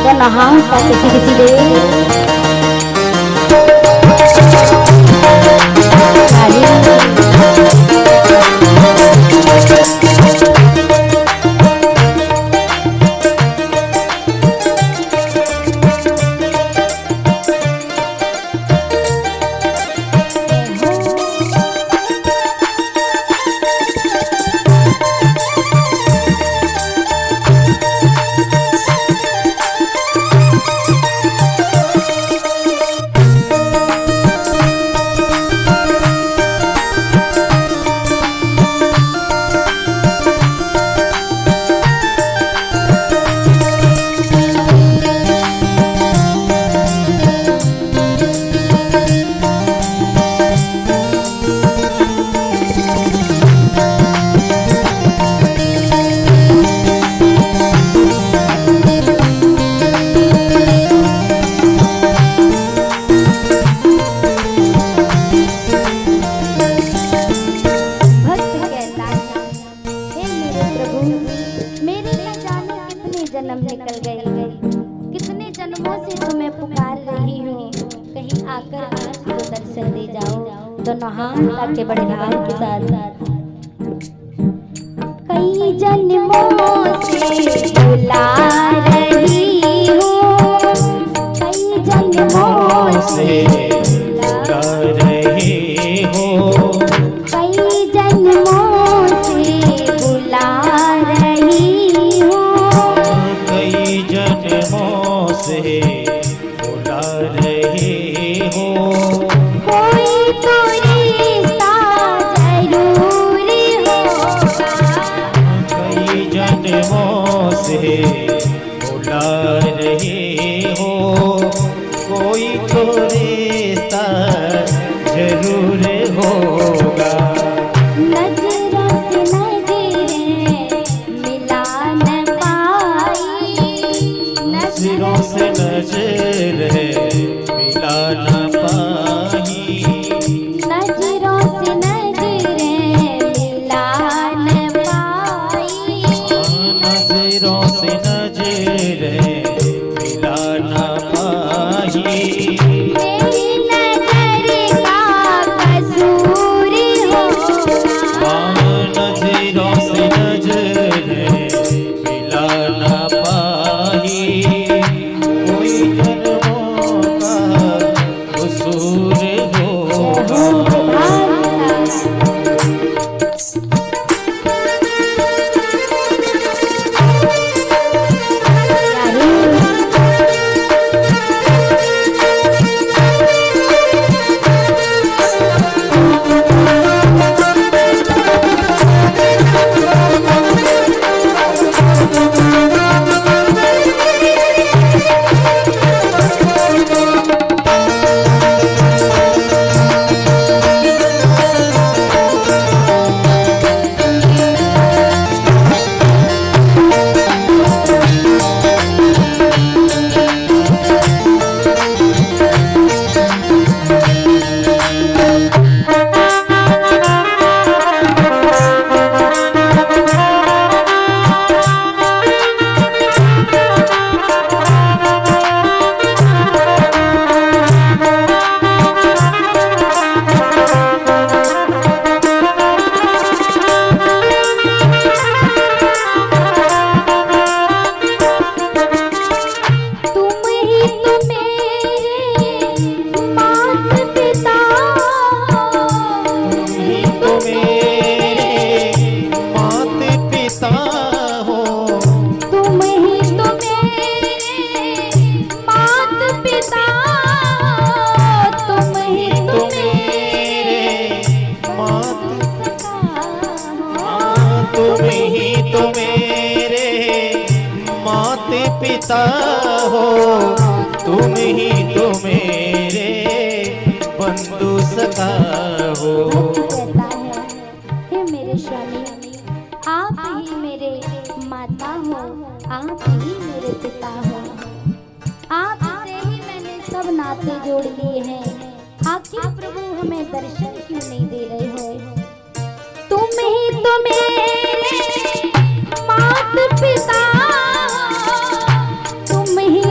तो नहा किसी किसी दे जन्म निकल गए, कितने जन्मों से तुम्हें पुकार रही हूँ, कहीं आकर आज तो दर्शन दे जाओ। तो नहा के बड़े भाव के साथ कई जन्मों से बुला रही हूँ, कई जन्मों से बुला रही हूँ, कई जन्मों से बुला रही हूँ, कई जन्मों से बुला रही हूँ। कोई तो रिश्ता जरूर होगा, कई जन्मों से बुला रही हूँ, कोई तो रिश्ता जरूर होगा। नजरों से नजरें मिला न पाई, नजरों से नजरें मिला न पाई, नजरों से नजरें मिला न पाई, नजरों से नजरें मिला न पाई। मेरी नजर का कसूर होगा, नजरों से नजरें मिला न पाई, कोई जन्मों का कसूर होगा। पिता हो, तुम ही तो मेरे बंधु सखा हो। कहता है, हे मेरे स्वामी, आप ही मेरे माता हो, आप ही मेरे पिता हो, आपसे ही मैंने सब नाते जोड़ लिए हैं। आखिर प्रभु हमें दर्शन क्यों नहीं दे रहे हो? तुम ही तो मेरे माता पिता, तुम ही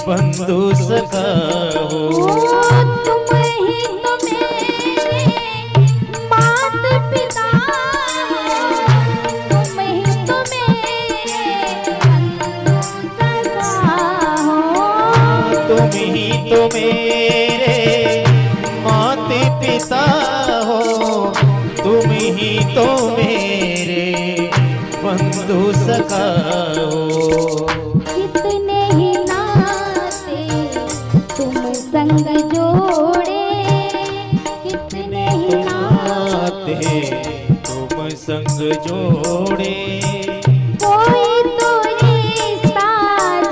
बंधु सखा हो। तुम ही तो मेरे मात पिता हो, तुम ही तो मेरे बंधु सखा हो। तुम ही तो मेरे माते पिता हो, तुम ही तो मेरे बंधु सखा हो। कितने ही नाते तुम संग जोड़े, कितने ही नाते नाते तुम संग जोड़े, कोई तो रिश्ता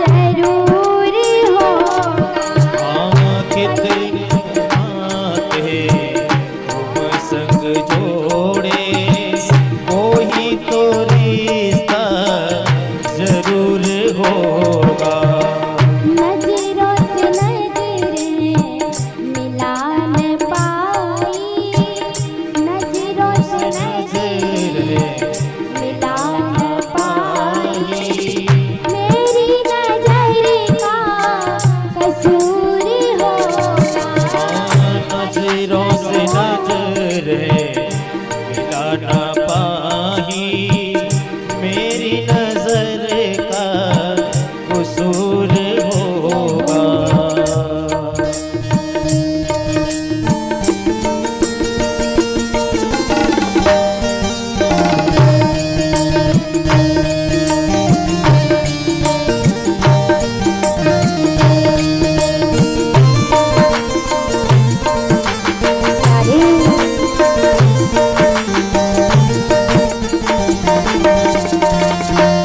जरूर होगा। कितने नाते तुम संग जोड़े, कोई तो रिश्ता जरूर होगा। नजरों से नजरें मिला न पाई, नजरों से नजरें मिला न पाई। मेरी नजर का कसूर होगा। नजरों से नजरें मिला ना पाही, मेरी नजर का कसूर होगा।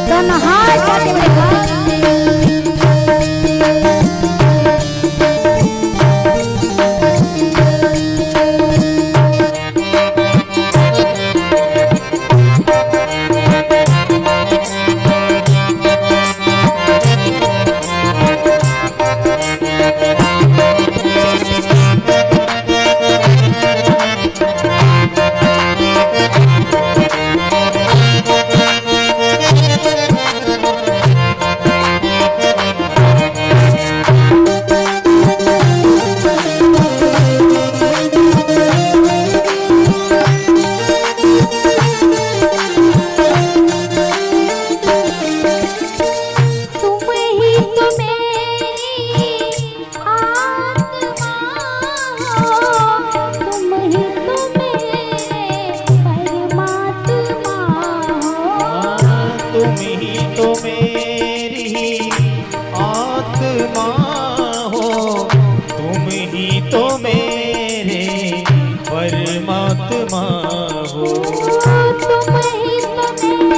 दोनों हाथ आगे तुम ही तो मेरी आत्मा हो, तुम ही तो मेरे परमात्मा हो। तुम ही तो मेरी आत्मा हो, तुम ही तो मेरे परमात्मा हो। तुम ही तो मेरी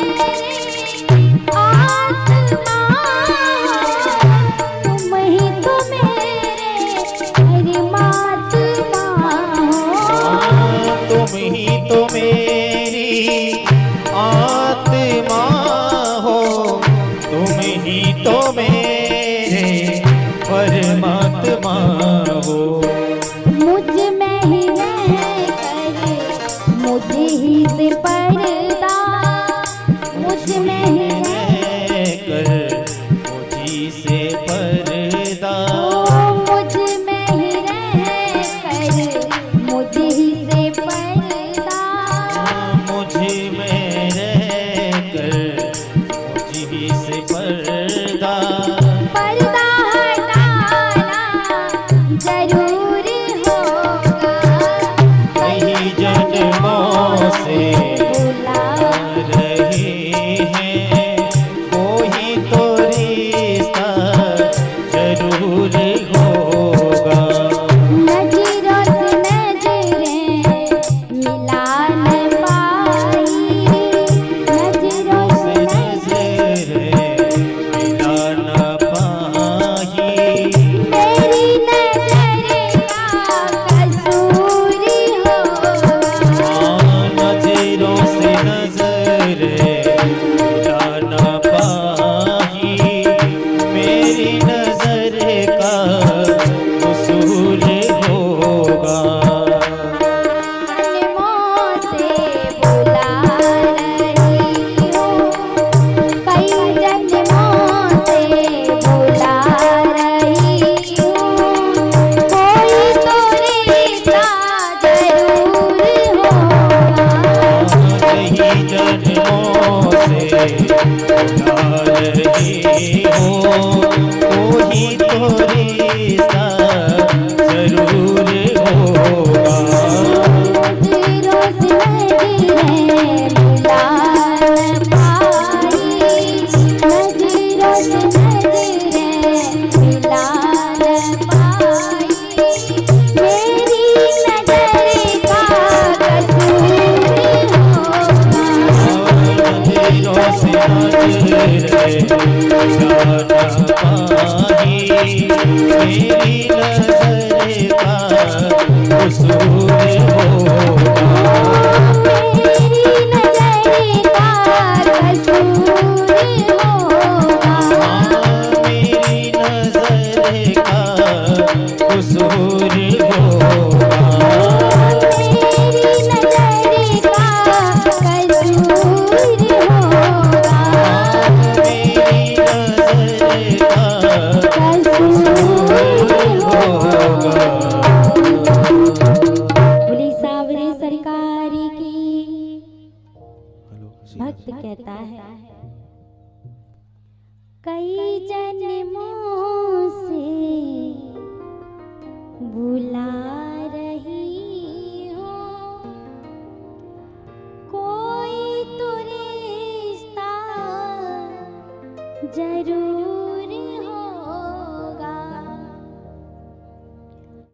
आत्मा हो, तुम ही तो मेरे परमात्मा हो। तुम ही तो मेरी आत्मा हो, तुम ही तो मेरे परमात्मा हो। मुझ में ही रहकर मुझ ही से पर्दा, मुझ में ही कर मुझी से पर्दा, मुझ में ही रहकर मुझ ही से पर्दा। मुझ में रहकर मुझी से पर्दा, पर्दा हटाना जरूर कोई तो रिश्ता जरूर होगा। नजरों से नजरें मिला न पाई, नजरों से नजरें मिला न पाई, मेरी नजर का कसूर होगा। नजरों से नजरें मिला न पाई, मेरी नजर का कसूर होगा। मेरी नजर का कसूर होगा। मेरी नजर का कसूर होगा। मेरी नजर का कसूर होगा। मेरी नजर का कसूर होगा। बोली सावरे सरकार की। भक्त कहता है कई जन्मों